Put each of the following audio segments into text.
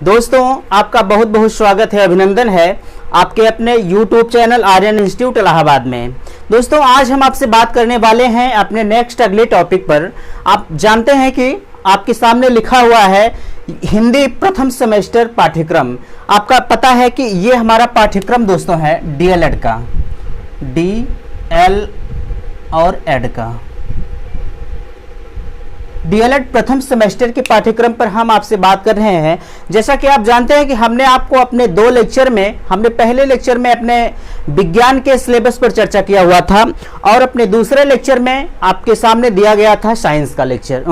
दोस्तों, आपका बहुत बहुत स्वागत है, अभिनंदन है आपके अपने YouTube channel Aryan institute Allahabad में। दोस्तों, आज हम आपसे बात करने वाले हैं अपने नेक्स्ट अगले टॉपिक पर। आप जानते हैं कि आपके सामने लिखा हुआ है हिंदी प्रथम सेमेस्टर पाठ्यक्रम। आपका पता है कि ये हमारा पाठ्यक्रम दोस्तों है DL का, DL और एड का। DL प्रथम सेमेस्टर के पाठ्यक्रम पर हम आपसे बात कर रहे हैं। जैसा कि आप जानते हैं कि हमने आपको अपने दो लेक्चर में, हमने पहले लेक्चर में अपने विज्ञान के सिलेबस पर चर्चा किया हुआ था और अपने दूसरे लेक्चर में आपके सामने दिया गया था साइंस का लेक्चर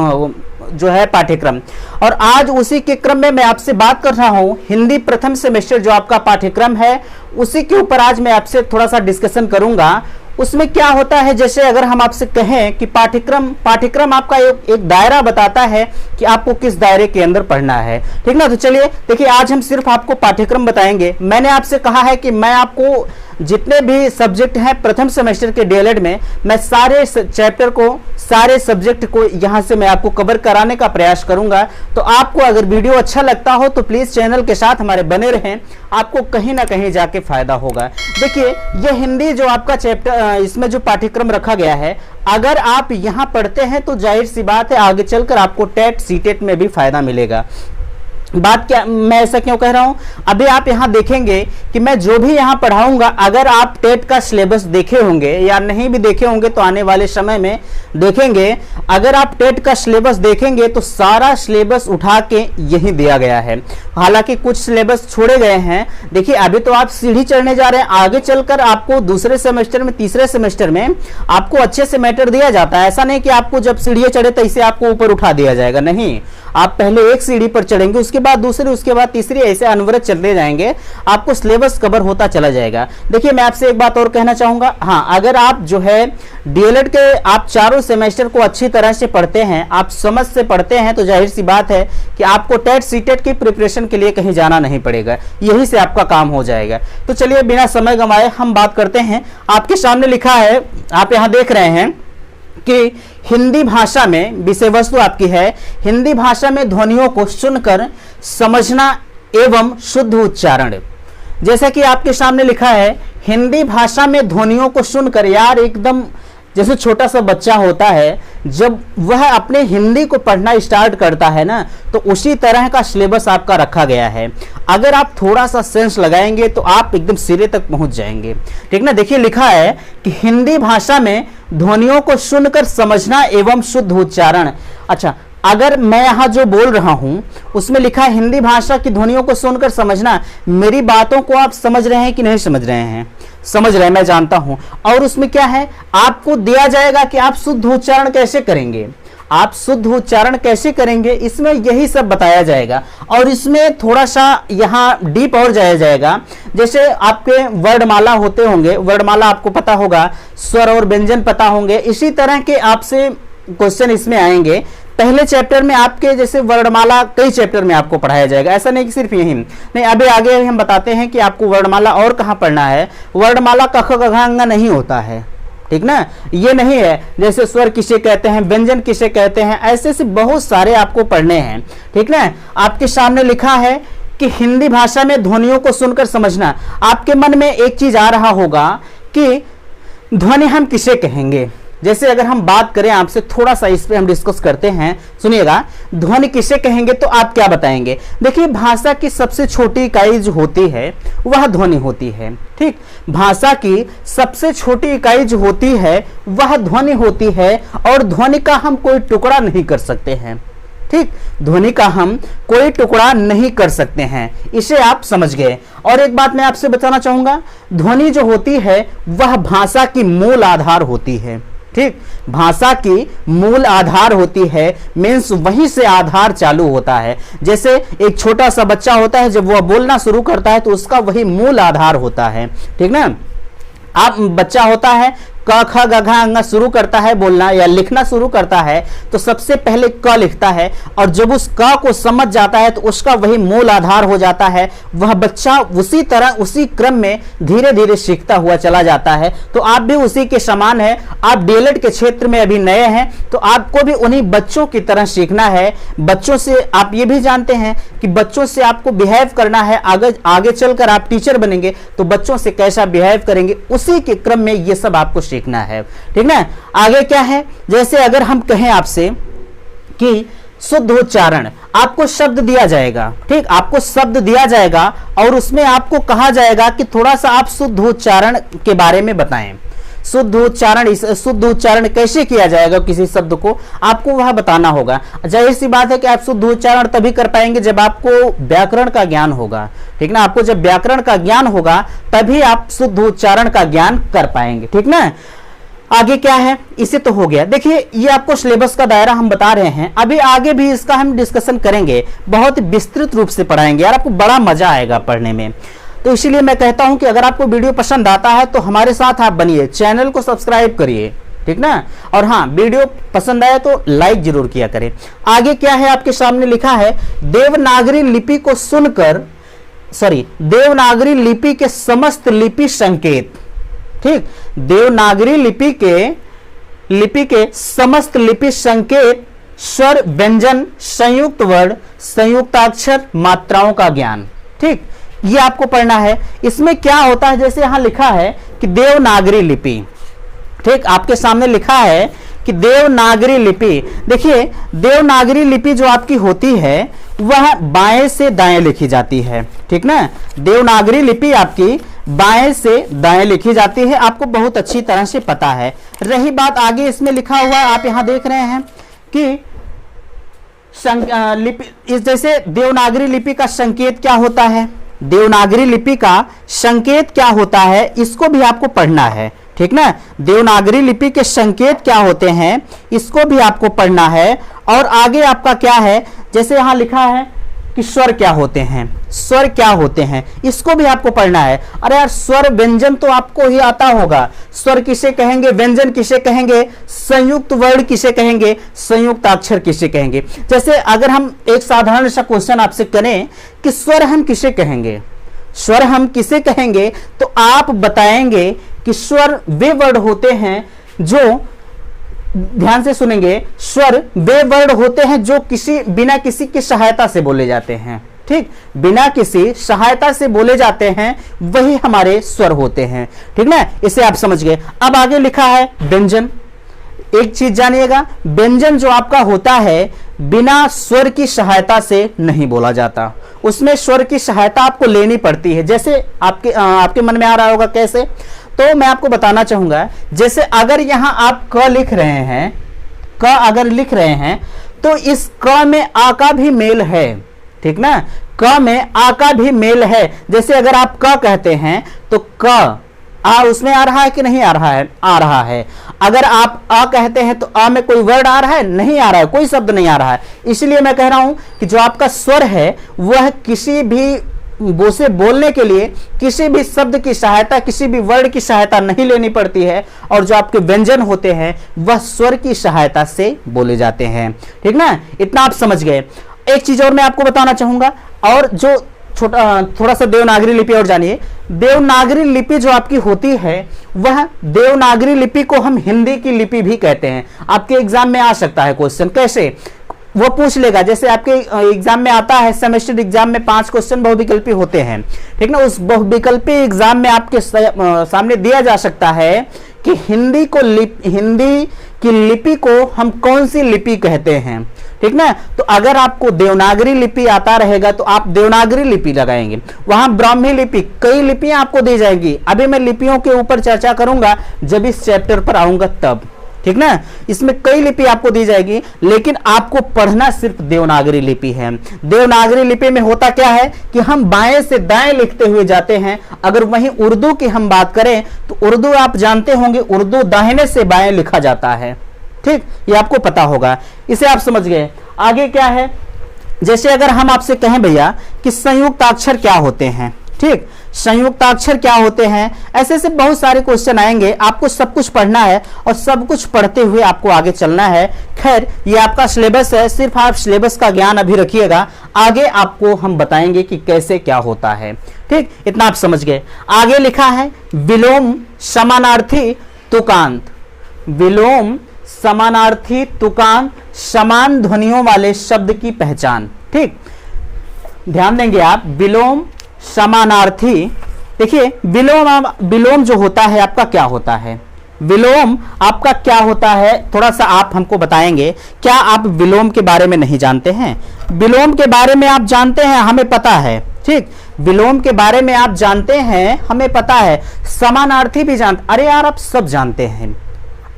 जो है पाठ्यक्रम। और आज उसी के क्रम में मैं आपसे बात कर रहा हूं हिंदी प्रथम सेमेस्टर जो आपका पाठ्यक्रम है, उसी के ऊपर आज मैं आपसे थोड़ा सा डिस्कशन करूंगा। उसमें क्या होता है, जैसे अगर हम आपसे कहें कि पाठ्यक्रम आपका एक दायरा बताता है कि आपको किस दायरे के अंदर पढ़ना है, ठीक ना। तो चलिए देखिए, आज हम सिर्फ आपको पाठ्यक्रम बताएंगे। मैंने आपसे कहा है कि मैं आपको जितने भी सब्जेक्ट हैं प्रथम सेमेस्टर के DL में, मैं सारे चैप्टर को, सारे सब्जेक्ट को यहां से मैं आपको कवर कराने का प्रयास करूंगा। तो आपको अगर वीडियो अच्छा लगता हो तो प्लीज चैनल के साथ हमारे बने रहें, आपको कहीं ना कहीं जाके फायदा होगा। देखिए, यह हिंदी जो आपका चैप्टर, इसमें जो पाठ्यक्रम रखा गया है, अगर आप यहां पढ़ते हैं तो जाहिर सी बात है आगे चलकर आपको टेट सीटेट में भी फायदा मिलेगा। बात क्या, मैं ऐसा क्यों कह रहा हूं, अभी आप यहां देखेंगे कि मैं जो भी यहां पढ़ाऊंगा, अगर आप टेट का सिलेबस देखे होंगे या नहीं भी देखे होंगे तो आने वाले समय में देखेंगे। अगर आप टेट का सिलेबस देखेंगे तो सारा सिलेबस उठा के यही दिया गया है। हालांकि कुछ सिलेबस छोड़े गए हैं। देखिए, अभी तो आप सीढ़ी चढ़ने जा रहे हैं, आगे चलकर आपको दूसरे सेमेस्टर में, तीसरे सेमेस्टर में आपको अच्छे से मैटर दिया जाता है। ऐसा नहीं कि आपको जब सीढ़ियां चढ़े तैसे आपको ऊपर उठा दिया जाएगा, नहीं। आप पहले एक सीढ़ी पर चढ़ेंगे, उसके बाद दूसरी, उसके बाद तीसरी, ऐसे अनवरत चलते जाएंगे, आपको सिलेबस कवर होता चला जाएगा। देखिए, मैं आपसे एक बात और कहना चाहूंगा, हाँ, अगर आप जो है DL के आप चारों सेमेस्टर को अच्छी तरह से पढ़ते हैं, आप समझ से पढ़ते हैं, तो जाहिर सी बात है कि आपको टेट सीटेट की प्रिपरेशन के लिए कहीं जाना नहीं पड़ेगा, यही से आपका काम हो जाएगा। तो चलिए बिना समय गंवाए हम बात करते हैं। आपके सामने लिखा है, आप यहां देख रहे हैं कि हिंदी भाषा में विषय वस्तु आपकी है हिंदी भाषा में ध्वनियों को सुनकर समझना एवं शुद्ध उच्चारण। जैसा कि आपके सामने लिखा है हिंदी भाषा में ध्वनियों को सुनकर, यार एकदम जैसे छोटा सा बच्चा होता है, जब वह अपने हिंदी को पढ़ना स्टार्ट करता है ना, तो उसी तरह का सिलेबस आपका रखा गया है। अगर आप थोड़ा सा सेंस लगाएंगे तो आप एकदम सिरे तक पहुंच जाएंगे, ठीक ना। देखिए, लिखा है कि हिंदी भाषा में ध्वनियों को सुनकर समझना एवं शुद्ध उच्चारण। अच्छा, अगर मैं यहां जो बोल रहा हूं उसमें लिखा है हिंदी भाषा की ध्वनियों को सुनकर समझना, मेरी बातों को आप समझ रहे हैं कि नहीं समझ रहे हैं? समझ रहे हैं, मैं जानता हूं। और उसमें क्या है, आपको दिया जाएगा कि आप शुद्ध उच्चारण कैसे करेंगे, आप शुद्ध उच्चारण कैसे करेंगे, इसमें यही सब बताया जाएगा। और इसमें थोड़ा सा यहाँ डीप और जाया जाएगा। जैसे आपके वर्णमाला होते होंगे, वर्णमाला आपको पता होगा, स्वर और व्यंजन पता होंगे, इसी तरह के आपसे क्वेश्चन इसमें आएंगे। पहले चैप्टर में आपके जैसे वर्णमाला कई चैप्टर में आपको पढ़ाया जाएगा, ऐसा नहीं कि सिर्फ यही नहीं। अभी आगे हम बताते हैं कि आपको वर्णमाला और कहाँ पढ़ना है। वर्णमाला क ख ग घ अंग नहीं होता है, ठीक ना, ये नहीं है। जैसे स्वर किसे कहते हैं, व्यंजन किसे कहते हैं, ऐसे से बहुत सारे आपको पढ़ने हैं, ठीक ना। आपके सामने लिखा है कि हिंदी भाषा में ध्वनियों को सुनकर समझना। आपके मन में एक चीज आ रहा होगा कि ध्वनि हम किसे कहेंगे। जैसे अगर हम बात करें आपसे, थोड़ा सा इस पे हम डिस्कस करते हैं, सुनिएगा। ध्वनि किसे कहेंगे तो आप क्या बताएंगे? देखिए, भाषा की सबसे छोटी इकाई जो होती है वह ध्वनि होती है, ठीक। भाषा की सबसे छोटी इकाई जो होती है वह ध्वनि होती है, और ध्वनि का हम कोई टुकड़ा नहीं कर सकते हैं, ठीक। ध्वनि का हम कोई टुकड़ा नहीं कर सकते हैं, इसे आप समझ गए। और एक बात मैं आपसे बताना चाहूंगा, ध्वनि जो होती है वह भाषा की मूल आधार होती है, ठीक। भाषा की मूल आधार होती है, मीन्स वहीं से आधार चालू होता है। जैसे एक छोटा सा बच्चा होता है, जब वह बोलना शुरू करता है तो उसका वही मूल आधार होता है, ठीक ना। आप बच्चा होता है, क ख ग घ अंगा शुरू करता है बोलना या लिखना शुरू करता है तो सबसे पहले क लिखता है, और जब उस क को समझ जाता है तो उसका वही मूल आधार हो जाता है। वह बच्चा उसी तरह उसी क्रम में धीरे धीरे सीखता हुआ चला जाता है। तो आप भी उसी के समान है। आप डीएलएड के क्षेत्र में अभी नए हैं तो आपको भी उन्हीं बच्चों की तरह सीखना है। बच्चों से आप ये भी जानते हैं कि बच्चों से आपको बिहेव करना है। आगे चलकर आप टीचर बनेंगे तो बच्चों से कैसा बिहेव करेंगे, उसी के क्रम में ये सब आपको सीखना है। ठीक ना। आगे क्या है, जैसे अगर हम कहें आपसे कि शुद्ध उच्चारण, आपको शब्द दिया जाएगा। ठीक, आपको शब्द दिया जाएगा और उसमें आपको कहा जाएगा कि थोड़ा सा आप शुद्ध उच्चारण के बारे में बताएं। शुद्ध उच्चारण कैसे किया जाएगा, किसी शब्द को आपको वह बताना होगा। जाहिर सी बात है कि आप शुद्ध उच्चारण तभी कर पाएंगे जब आपको व्याकरण का ज्ञान होगा। ठीक ना, आपको जब व्याकरण का ज्ञान होगा तभी आप शुद्ध उच्चारण का ज्ञान कर पाएंगे। ठीक ना। आगे क्या है, इसे तो हो गया। देखिए ये आपको सिलेबस का दायरा हम बता रहे हैं, अभी आगे भी इसका हम डिस्कशन करेंगे, बहुत विस्तृत रूप से पढ़ाएंगे यार, आपको बड़ा मजा आएगा पढ़ने में। तो इसीलिए मैं कहता हूं कि अगर आपको वीडियो पसंद आता है तो हमारे साथ आप बनिए, चैनल को सब्सक्राइब करिए। ठीक ना। और हाँ, वीडियो पसंद आए तो लाइक जरूर किया करें। आगे क्या है, आपके सामने लिखा है देवनागरी लिपि को सुनकर, देवनागरी लिपि के समस्त लिपि संकेत। ठीक, देवनागरी लिपि के समस्त लिपि संकेत, स्वर, व्यंजन, संयुक्त वर्ण, संयुक्ताक्षर, मात्राओं का ज्ञान। ठीक, ये आपको पढ़ना है। इसमें क्या होता है, जैसे यहां लिखा है कि देवनागरी लिपि। ठीक, आपके सामने लिखा है कि देवनागरी लिपि। देखिए देवनागरी लिपि जो आपकी होती है वह बाएं से दाएं लिखी जाती है। ठीक ना, देवनागरी लिपि आपकी बाएं से दाएं लिखी जाती है, आपको बहुत अच्छी तरह से पता है। रही बात आगे इसमें लिखा हुआ है, आप यहां देख रहे हैं कि लिपि, जैसे देवनागरी लिपि का संकेत क्या होता है, देवनागरी लिपि का संकेत क्या होता है, इसको भी आपको पढ़ना है। ठीक ना, देवनागरी लिपि के संकेत क्या होते हैं इसको भी आपको पढ़ना है। और आगे आपका क्या है, जैसे यहां लिखा है कि स्वर क्या होते हैं, स्वर क्या होते हैं, इसको भी आपको पढ़ना है। अरे यार, स्वर व्यंजन तो आपको ही आता होगा। स्वर किसे कहेंगे, व्यंजन किसे कहेंगे, संयुक्त वर्ण किसे कहेंगे, संयुक्त अक्षर किसे कहेंगे। जैसे अगर हम एक साधारण सा क्वेश्चन आपसे करें कि स्वर हम किसे कहेंगे, स्वर हम किसे कहेंगे, तो आप बताएंगे कि स्वर वे वर्ण होते हैं जो, ध्यान से सुनेंगे, स्वर वे वर्ण होते हैं जो बिना किसी की सहायता से बोले जाते हैं। ठीक, बिना किसी सहायता से बोले जाते हैं, वही हमारे स्वर होते हैं। ठीक ना, इसे आप समझ गए। अब आगे लिखा है व्यंजन। एक चीज जानिएगा, व्यंजन जो आपका होता है बिना स्वर की सहायता से नहीं बोला जाता, उसमें स्वर की सहायता आपको लेनी पड़ती है। जैसे आपके मन में आ रहा होगा कैसे, तो मैं आपको बताना चाहूंगा। जैसे अगर यहां आप क लिख रहे हैं, क अगर लिख रहे हैं तो इस क में आ का भी मेल है। ठीक ना, क में आ का भी मेल है। जैसे अगर आप क कहते हैं तो क आ उसमें आ रहा है कि नहीं आ रहा है, आ रहा है। अगर आप आ कहते हैं तो आ में कोई वर्ड आ रहा है, नहीं आ रहा है, कोई शब्द नहीं आ रहा है। इसलिए मैं कह रहा हूं कि जो आपका स्वर है वह किसी भी से बोलने के लिए किसी भी शब्द की सहायता, किसी भी वर्ड की सहायता नहीं लेनी पड़ती है। और जो आपके व्यंजन होते हैं वह स्वर की सहायता से बोले जाते हैं। ठीक ना, इतना आप समझ गए। एक चीज और मैं आपको बताना चाहूंगा, और जो थोड़ा सा देवनागरी लिपि और जानिए। देवनागरी लिपि जो आपकी होती है वह देवनागरी लिपि को हम हिंदी की लिपि भी कहते हैं। आपके एग्जाम में आ सकता है क्वेश्चन, कैसे वो पूछ लेगा। जैसे आपके एग्जाम में आता है, सेमेस्टर एग्जाम में 5 क्वेश्चन बहुविकल्पी होते हैं। ठीक ना, उस बहुविकल्पी एग्जाम में आपके सामने दिया जा सकता है कि हिंदी की लिपि को हम कौन सी लिपि कहते हैं। ठीक ना, तो अगर आपको देवनागरी लिपि आता रहेगा तो आप देवनागरी लिपि लगाएंगे। वहां ब्राह्मी लिपि, कई लिपियां आपको दी जाएंगी। अभी मैं लिपियों के ऊपर चर्चा करूंगा जब इस चैप्टर पर आऊंगा तब। ठीक ना, इसमें कई लिपि आपको दी जाएगी, लेकिन आपको पढ़ना सिर्फ देवनागरी लिपि है। देवनागरी लिपि में होता क्या है कि हम बाएं से दाएं लिखते हुए जाते हैं। अगर वहीं उर्दू की हम बात करें तो उर्दू आप जानते होंगे, उर्दू दाहिने से बाएं लिखा जाता है। ठीक, ये आपको पता होगा, इसे आप समझ गए। आगे क्या है, जैसे अगर हम आपसे कहें भैया कि संयुक्ताक्षर क्या होते हैं। ठीक, संयुक्ताक्षर क्या होते हैं, ऐसे ऐसे बहुत सारे क्वेश्चन आएंगे। आपको सब कुछ पढ़ना है और सब कुछ पढ़ते हुए आपको आगे चलना है। खैर ये आपका सिलेबस है, सिर्फ आप सिलेबस का ज्ञान अभी रखिएगा, आगे आपको हम बताएंगे कि कैसे क्या होता है। ठीक, इतना आप समझ गए। आगे लिखा है विलोम समानार्थी तुकांत। विलोम समानार्थी तुकांत समान ध्वनियों वाले शब्द की पहचान। ठीक, ध्यान देंगे आप। विलोम समानार्थी, देखिए विलोम जो होता है आपका क्या होता है, विलोम आपका क्या होता है, थोड़ा सा आप हमको बताएंगे। क्या आप विलोम के बारे में नहीं जानते हैं? विलोम के बारे में आप जानते हैं, हमें पता है। ठीक, विलोम के बारे में आप जानते हैं, हमें पता है। समानार्थी भी जानते, अरे यार आप सब जानते हैं।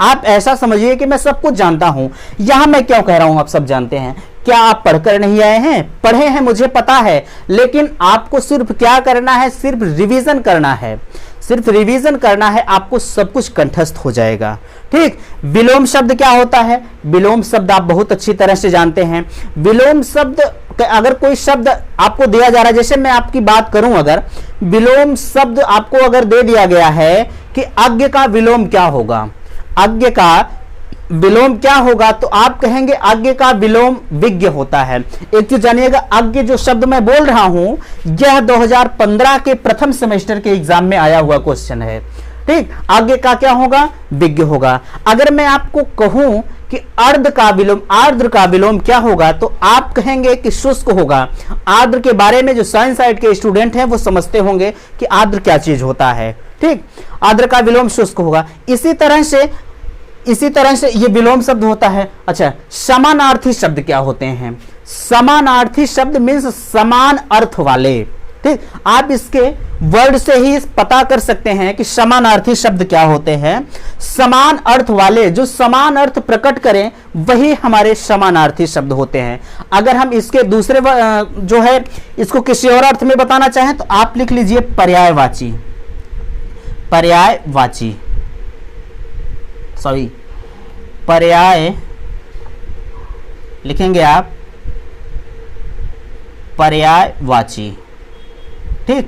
आप ऐसा समझिए कि मैं सब कुछ जानता हूं। यहां मैं क्यों कह रहा हूं आप सब जानते हैं? क्या आप पढ़कर नहीं आए हैं? पढ़े हैं, मुझे पता है, लेकिन आपको सिर्फ क्या करना है, सिर्फ रिवीजन करना है। सिर्फ रिवीजन करना है, आपको सब कुछ कंठस्थ हो जाएगा। ठीक, विलोम शब्द क्या होता है? विलोम शब्द आप बहुत अच्छी तरह से जानते हैं। विलोम शब्द, अगर कोई शब्द आपको दिया जा रहा है, जैसे मैं आपकी बात करूं, अगर विलोम शब्द आपको अगर दे दिया गया है कि अज्ञ का विलोम क्या होगा, अज्ञ का विलोम क्या होगा, तो आप कहेंगे अज्ञ का विलोम विज्ञ होता है। एक चीज जानिएगा, अज्ञ जो शब्द मैं बोल रहा हूं यह 2015 के प्रथम सेमेस्टर के एग्जाम में आया हुआ क्वेश्चन है। ठीक, अज्ञ का क्या होगा? विज्ञ होगा। अगर मैं आपको कहूं कि अर्ध का विलोम, आर्द्र का विलोम क्या होगा, तो आप कहेंगे कि शुष्क होगा। आर्द्र के बारे में जो साइंस साइड के स्टूडेंट हैं वो समझते होंगे कि आर्द्र क्या चीज होता है। ठीक, आर्द्र का विलोम शुष्क होगा। इसी तरह से ये विलोम शब्द होता है। अच्छा, समानार्थी शब्द क्या होते हैं? समानार्थी शब्द मीन्स समान अर्थ वाले। ठीक, आप इसके वर्ड से ही पता कर सकते हैं कि समानार्थी शब्द क्या होते हैं। समान अर्थ वाले, जो समान अर्थ प्रकट करें वही हमारे समानार्थी शब्द होते हैं। अगर हम इसके दूसरे जो है इसको किसी और अर्थ में बताना चाहें तो आप लिख लीजिए पर्यायवाची। पर्यायवाची, सॉरी, पर्याय लिखेंगे आप, पर्यायवाची। ठीक,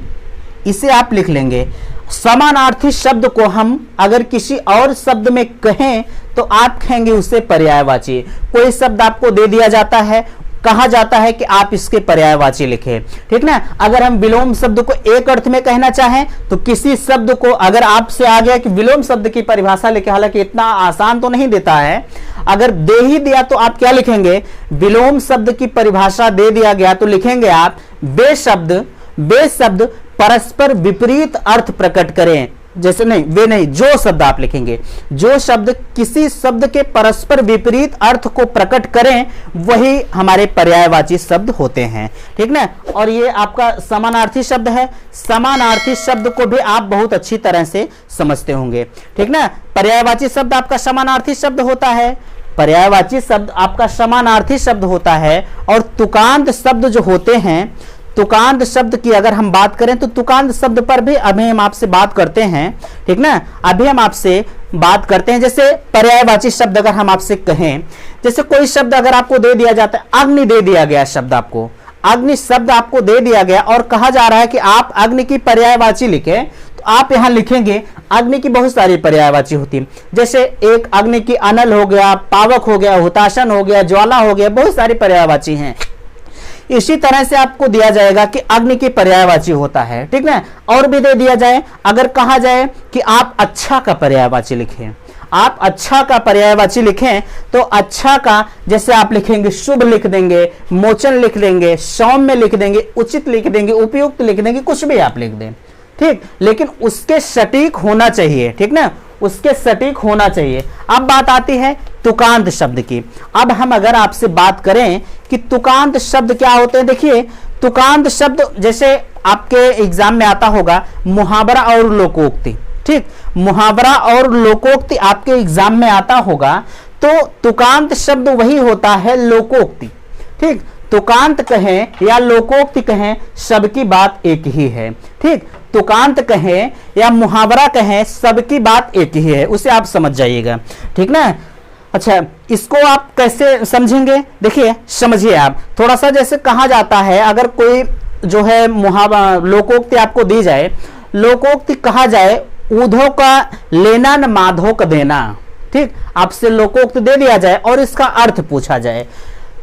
इसे आप लिख लेंगे। समानार्थी शब्द को हम अगर किसी और शब्द में कहें तो आप कहेंगे उसे पर्यायवाची। कोई शब्द आपको दे दिया जाता है, कहा जाता है कि आप इसके पर्यायवाची लिखें। ठीक ना, अगर हम विलोम शब्द को एक अर्थ में कहना चाहें तो किसी शब्द को अगर आपसे आ गया कि विलोम शब्द की परिभाषा लिखे, हालांकि इतना आसान तो नहीं देता है, अगर दे ही दिया तो आप क्या लिखेंगे? विलोम शब्द की परिभाषा दे दिया गया तो लिखेंगे आप वे शब्द परस्पर विपरीत अर्थ प्रकट करें। जैसे नहीं, वे नहीं, जो शब्द आप लिखेंगे, जो शब्द किसी शब्द के परस्पर विपरीत अर्थ को प्रकट करें वही हमारे पर्यायवाची शब्द होते हैं। ठीक ना, और ये आपका समानार्थी शब्द है। समानार्थी शब्द को भी आप बहुत अच्छी तरह से समझते होंगे। ठीक ना, पर्यायवाची शब्द आपका समानार्थी शब्द होता है, पर्यायवाची शब्द आपका समानार्थी शब्द होता है। और तुकांत शब्द जो होते हैं, तुकांत शब्द की अगर हम बात करें तो तुकांत शब्द पर भी अभी हम आपसे बात करते हैं। ठीक ना, अभी हम आपसे बात करते हैं। जैसे पर्यायवाची शब्द अगर हम आपसे कहें, जैसे कोई शब्द अगर आपको दे दिया जाता है, अग्नि दे दिया गया शब्द आपको, अग्नि शब्द आपको दे दिया गया और कहा जा रहा है कि आप अग्नि की पर्यायवाची लिखें, तो आप यहां लिखेंगे अग्नि की बहुत सारी पर्यायवाची होती है। जैसे एक अग्नि की अनल हो गया, पावक हो गया, हुताशन हो गया, ज्वाला हो गया, बहुत सारी पर्यायवाची हैं। इसी तरह से आपको दिया जाएगा कि अग्नि की पर्यायवाची होता है। ठीक ना, और भी दे दिया जाए, अगर कहा जाए कि आप अच्छा का पर्यायवाची लिखें, आप अच्छा का पर्यायवाची लिखें, तो अच्छा का जैसे आप लिखेंगे शुभ लिख देंगे, मोचन लिख देंगे, सौम्य लिख देंगे, उचित लिख देंगे, उपयुक्त लिख देंगे, कुछ भी आप लिख दें। ठीक, लेकिन उसके सटीक होना चाहिए। ठीक ना, उसके सटीक होना चाहिए। अब बात आती है तुकांत शब्द की। अब हम अगर आपसे बात करें कि तुकांत शब्द क्या होते हैं, देखिए तुकांत शब्द जैसे आपके एग्जाम में आता होगा मुहावरा और लोकोक्ति। ठीक, मुहावरा और लोकोक्ति आपके एग्जाम में आता होगा, तो तुकांत शब्द वही होता है लोकोक्ति। ठीक, तुकांत कहें या लोकोक्ति कहें, सबकी बात एक ही है। ठीक, तुकांत कहें या मुहावरा कहें, सबकी बात एक ही है, उसे आप समझ जाइएगा। ठीक ना, अच्छा इसको आप कैसे समझेंगे? देखिए समझिए आप थोड़ा सा, जैसे कहा जाता है अगर कोई जो है लोकोक्ति आपको दी जाए, लोकोक्ति कहा जाए ऊधो का लेना न माधो का देना। ठीक, आपसे लोकोक्ति दे दिया जाए और इसका अर्थ पूछा जाए।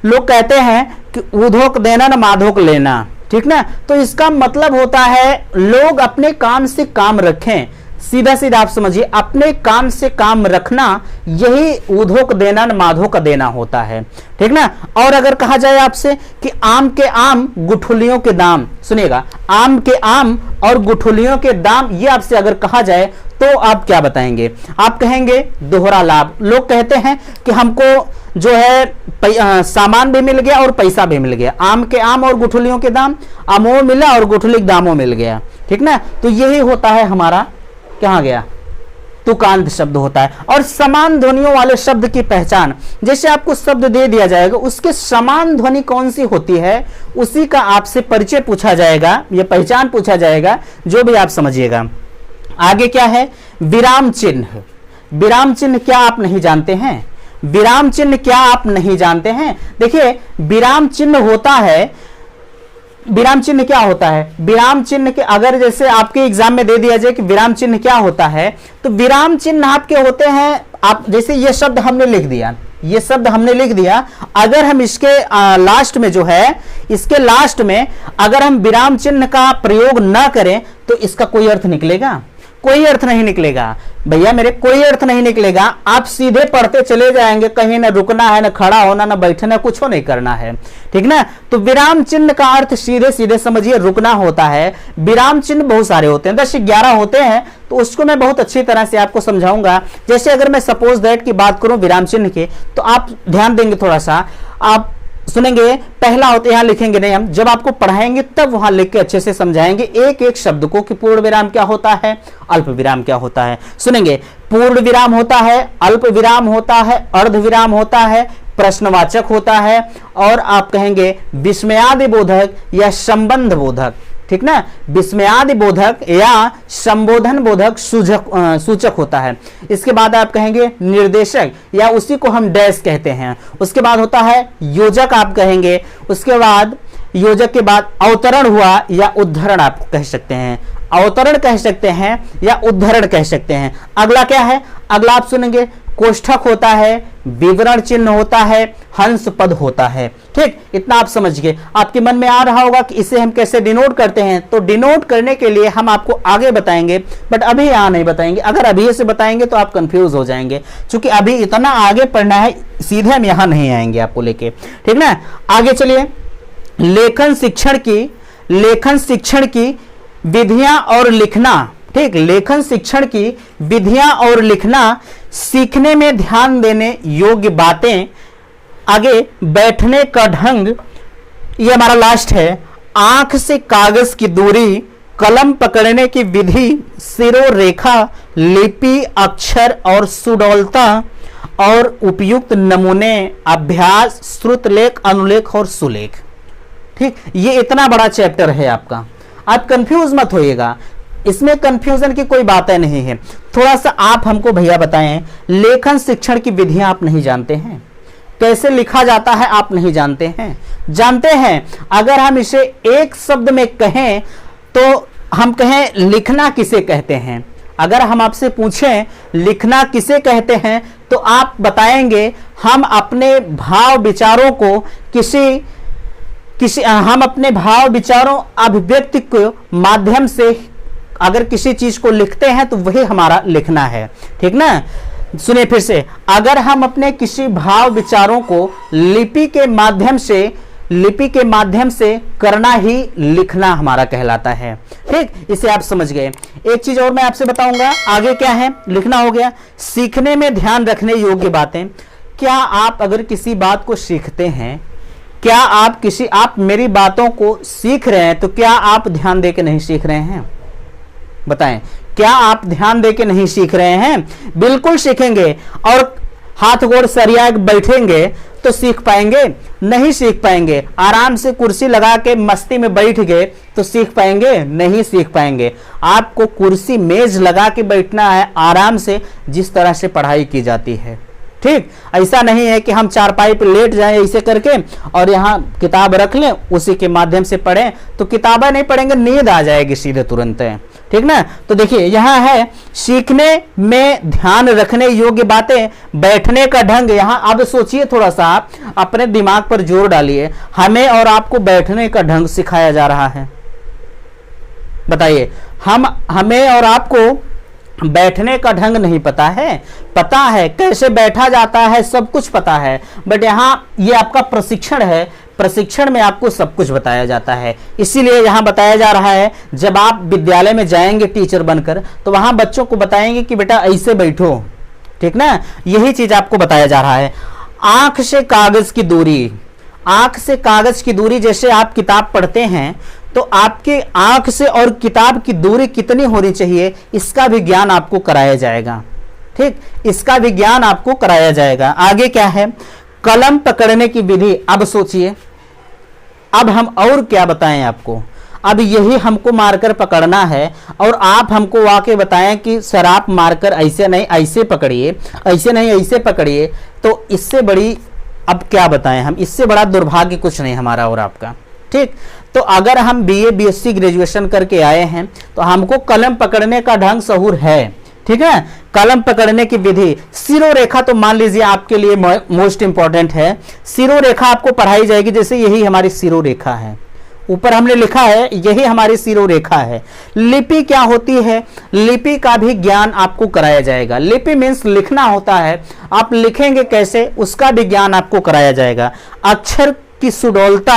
लोग कहते हैं कि ऊधो का देना न माधो का लेना, ठीक ना, तो इसका मतलब होता है लोग अपने काम से काम रखें। सीधा सीधा आप समझिए, अपने काम से काम रखना, यही ऊधो का देना न माधो का देना होता है। ठीक ना। और अगर कहा जाए आपसे कि आम के आम गुठलियों के दाम, सुनिएगा, आम के आम और गुठलियों के दाम, ये आपसे अगर कहा जाए तो आप क्या बताएंगे? आप कहेंगे दोहरा लाभ। लोग कहते हैं कि हमको जो है सामान भी मिल गया और पैसा भी मिल गया। आम के आम और गुठलियों के दाम, आमो मिला और गुठली के दामों मिल गया। ठीक ना। तो यही होता है हमारा, कहां गया, तुकांत शब्द होता है। और समान ध्वनियों वाले शब्द की पहचान, जैसे आपको शब्द दे दिया जाएगा उसके समान ध्वनि कौन सी होती है, उसी का आपसे परिचय पूछा जाएगा, यह पहचान पूछा जाएगा, जो भी आप समझिएगा। आगे क्या है? विराम चिन्ह। विराम चिन्ह क्या आप नहीं जानते हैं? विराम चिन्ह क्या आप नहीं जानते हैं? देखिए, विराम चिन्ह होता है, विराम चिन्ह क्या होता है? विराम चिन्ह के अगर जैसे आपके एग्जाम में दे दिया जाए कि विराम चिन्ह क्या होता है, तो विराम चिन्ह आपके होते हैं, आप जैसे ये शब्द हमने लिख दिया, ये शब्द हमने लिख दिया, अगर हम इसके लास्ट में जो है, इसके लास्ट में अगर हम विराम चिन्ह का प्रयोग ना करें तो इसका कोई अर्थ निकलेगा? कोई अर्थ नहीं निकलेगा भैया मेरे, कोई अर्थ नहीं निकलेगा। आप सीधे पढ़ते चले जाएंगे, कहीं ना रुकना है, ना खड़ा होना, ना बैठना, कुछ नहीं करना है। ठीक ना। तो विराम चिन्ह का अर्थ सीधे सीधे समझिए रुकना होता है। विराम चिन्ह बहुत सारे होते हैं, 10 11 होते हैं, तो उसको मैं बहुत अच्छी तरह से आपको समझाऊंगा। जैसे अगर मैं सपोज दैट की बात करूं विराम चिन्ह की, तो आप ध्यान देंगे, थोड़ा सा आप सुनेंगे। पहला होता, यहां लिखेंगे नहीं हम, जब आपको पढ़ाएंगे तब वहां लिख के अच्छे से समझाएंगे एक एक शब्द को कि पूर्ण विराम क्या होता है, अल्प विराम क्या होता है। सुनेंगे, पूर्ण विराम होता है, अल्प विराम होता है, अर्ध विराम होता है, प्रश्नवाचक होता है, और आप कहेंगे विस्मयादि बोधक या संबंध बोधक। ठीक ना। विस्मयादि बोधक या संबोधन बोधक सूचक होता है। इसके बाद आप कहेंगे निर्देशक, या उसी को हम डैश कहते हैं। उसके बाद होता है योजक आप कहेंगे। उसके बाद योजक के बाद अवतरण हुआ या उद्धरण आप कह सकते हैं, अवतरण कह सकते हैं या उद्धरण कह सकते हैं। अगला क्या है? अगला आप सुनेंगे कोष्ठक होता है, विवरण चिन्ह होता है, हंस पद होता है। ठीक, इतना आप समझ गए। आपके मन में आ रहा होगा कि इसे हम कैसे डिनोट करते हैं, तो डिनोट करने के लिए हम आपको आगे बताएंगे, बट अभी यहां नहीं बताएंगे। अगर अभी से बताएंगे तो आप कंफ्यूज हो जाएंगे, क्योंकि अभी इतना आगे पढ़ना है, सीधे हम यहां नहीं आएंगे आपको लेके। ठीक ना। आगे चलिए, लेखन शिक्षण की विधियां और लिखना। ठीक, लेखन शिक्षण की विधियां और लिखना, सीखने में ध्यान देने योग्य बातें। आगे बैठने का ढंग, ये हमारा लास्ट है। आंख से कागज की दूरी, कलम पकड़ने की विधि, सिरोरेखा, लिपि, अक्षर और सुडौलता और उपयुक्त नमूने, अभ्यास, श्रुतलेख, अनुलेख और सुलेख। ठीक, ये इतना बड़ा चैप्टर है आपका, आप कंफ्यूज मत होइएगा, इसमें कंफ्यूजन की कोई बातें नहीं है। थोड़ा सा आप हमको भैया बताएं, लेखन शिक्षण की विधियां आप नहीं जानते हैं, कैसे लिखा जाता है आप नहीं जानते हैं? जानते हैं, अगर हम इसे एक शब्द में कहें तो हम कहें लिखना किसे कहते हैं। अगर हम आपसे पूछें लिखना किसे कहते हैं, तो आप बताएंगे हम अपने भाव विचारों को हम अपने भाव विचारों अभिव्यक्ति के माध्यम से अगर किसी चीज को लिखते हैं तो वही हमारा लिखना है। ठीक ना। सुनिए फिर से, अगर हम अपने किसी भाव विचारों को लिपि के माध्यम से करना ही लिखना हमारा कहलाता है। ठीक, इसे आप समझ गए। एक चीज और मैं आपसे बताऊंगा, आगे क्या है, लिखना हो गया। सीखने में ध्यान रखने योग्य बातें। क्या आप अगर किसी बात को सीखते हैं, क्या आप मेरी बातों को सीख रहे हैं, तो क्या आप ध्यान दे के नहीं सीख रहे हैं? बताएं, क्या आप ध्यान दे के नहीं सीख रहे हैं? बिल्कुल सीखेंगे। और हाथ गोड़ सरिया बैठेंगे तो सीख पाएंगे? नहीं सीख पाएंगे। आराम से कुर्सी लगा के मस्ती में बैठ गए तो सीख पाएंगे? नहीं सीख पाएंगे। आपको कुर्सी मेज लगा के बैठना है आराम से, जिस तरह से पढ़ाई की जाती है। ठीक, ऐसा नहीं है कि हम चारपाई पे लेट जाएं ऐसे करके और यहाँ किताब रख लें, उसी के माध्यम से पढ़ें, तो किताबें नहीं पढ़ेंगे, नींद आ जाएगी सीधे तुरंत है। ठीक ना। तो देखिए यहाँ है सीखने में ध्यान रखने योग्य बातें, बैठने का ढंग। यहाँ अब सोचिए, थोड़ा सा आप अपने दिमाग पर जोर डालिए, हमें और आपको बैठने का ढंग सिखाया जा रहा है। बताइए, हमें और आपको बैठने का ढंग नहीं पता है? पता है कैसे बैठा जाता है, सब कुछ पता है, बट यहाँ ये आपका प्रशिक्षण है, प्रशिक्षण में आपको सब कुछ बताया जाता है। इसीलिए यहाँ बताया जा रहा है, जब आप विद्यालय में जाएंगे टीचर बनकर, तो वहां बच्चों को बताएंगे कि बेटा ऐसे बैठो। ठीक ना, यही चीज आपको बताया जा रहा है। आंख से कागज की दूरी, आंख से कागज की दूरी, जैसे आप किताब पढ़ते हैं तो आपके आंख से और किताब की दूरी कितनी होनी चाहिए, इसका भी ज्ञान आपको कराया जाएगा। ठीक, इसका भी ज्ञान आपको कराया जाएगा। आगे क्या है, कलम पकड़ने की विधि। अब सोचिए, अब हम और क्या बताएं आपको। अब यही हमको मार्कर पकड़ना है और आप हमको आके बताएं कि सर आप मार्कर ऐसे नहीं ऐसे पकड़िए, ऐसे नहीं ऐसे पकड़िए, तो इससे बड़ी अब क्या बताएं हम, इससे बड़ा दुर्भाग्य कुछ नहीं हमारा और आपका। ठीक, तो अगर हम बीए बीएससी ग्रेजुएशन करके आए हैं तो हमको कलम पकड़ने का ढंग सहूर है। ठीक है, कलम पकड़ने की विधि, सिरो रेखा तो मान लीजिए आपके लिए मोस्ट इंपॉर्टेंट है। सिरो रेखा आपको पढ़ाई जाएगी, जैसे यही हमारी सिरो रेखा है, ऊपर हमने लिखा है यही हमारी सिरो रेखा है। लिपि क्या होती है, लिपि का भी ज्ञान आपको कराया जाएगा। लिपि मीन्स लिखना होता है, आप लिखेंगे कैसे उसका भी ज्ञान आपको कराया जाएगा। अक्षर की सुडौलता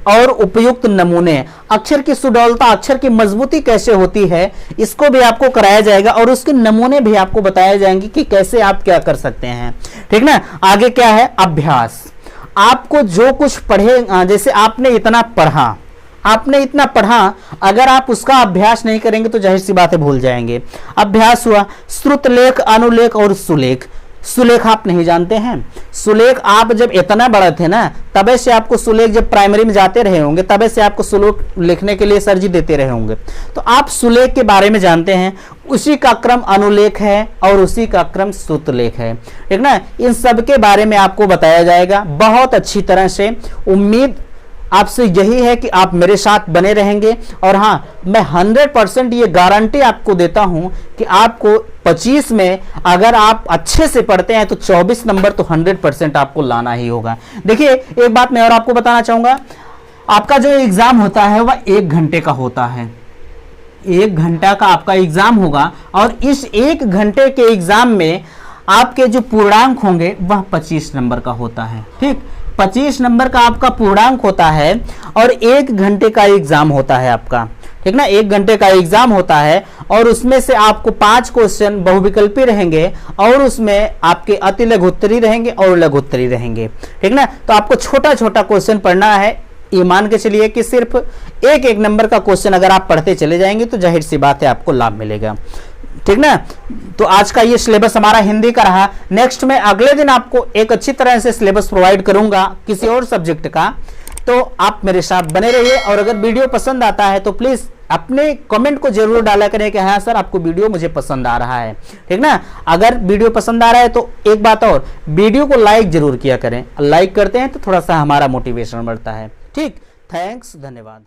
और उपयुक्त नमूने, अक्षर की सुडौलता, अक्षर की मजबूती कैसे होती है, इसको भी आपको कराया जाएगा और उसके नमूने भी आपको बताए जाएंगे कि कैसे आप क्या कर सकते हैं। ठीक ना। आगे क्या है, अभ्यास। आपको जो कुछ पढ़े, जैसे आपने इतना पढ़ा, आपने इतना पढ़ा, अगर आप उसका अभ्यास नहीं करेंगे तो जाहिर सी बातें भूल जाएंगे। अभ्यास हुआ श्रुतलेख, अनुलेख और सुलेख। सुलेख आप नहीं जानते हैं, सुलेख आप जब इतना बड़े थे ना, तबे से आपको सुलेख, जब प्राइमरी में जाते रहे होंगे तबे से आपको सुलेख लिखने के लिए सर जी देते रहे होंगे, तो आप सुलेख के बारे में जानते हैं। उसी का क्रम अनुलेख है और उसी का क्रम श्रुतलेख है। ठीक ना, इन सब के बारे में आपको बताया जाएगा बहुत अच्छी तरह से। उम्मीद आपसे यही है कि आप मेरे साथ बने रहेंगे और हाँ, मैं 100% ये गारंटी आपको देता हूं कि आपको 25 में अगर आप अच्छे से पढ़ते हैं तो 24 नंबर तो 100% आपको लाना ही होगा। देखिए, एक बात मैं और आपको बताना चाहूंगा, आपका जो एग्जाम होता है वह 1 घंटे का होता है। 1 घंटा का आपका एग्जाम होगा और इस 1 घंटे के एग्जाम में आपके जो पूर्णांक होंगे वह 25 नंबर का होता है। ठीक, 25 नंबर का आपका पूर्णांक होता है और 1 घंटे का एग्जाम होता है आपका। ठीक ना, 1 घंटे का एग्जाम होता है और उसमें से आपको 5 क्वेश्चन बहुविकल्पी रहेंगे और उसमें आपके अति लघुत्तरी रहेंगे और लघुत्तरी रहेंगे। ठीक ना, तो आपको छोटा छोटा क्वेश्चन पढ़ना है। ये मान के चलिए कि सिर्फ 1-1 नंबर का क्वेश्चन अगर आप पढ़ते चले जाएंगे तो जाहिर सी बात है आपको लाभ मिलेगा। ठीक ना, तो आज का ये सिलेबस हमारा हिंदी का रहा। नेक्स्ट में अगले दिन आपको एक अच्छी तरह से सिलेबस प्रोवाइड करूंगा किसी और सब्जेक्ट का, तो आप मेरे साथ बने रहिए। और अगर वीडियो पसंद आता है तो प्लीज अपने कमेंट को जरूर डाला करें कि हाँ सर आपको वीडियो मुझे पसंद आ रहा है। ठीक ना, अगर वीडियो पसंद आ रहा है तो एक बात और, वीडियो को लाइक जरूर किया करें। लाइक करते हैं तो थोड़ा सा हमारा मोटिवेशन बढ़ता है। ठीक, थैंक्स, धन्यवाद।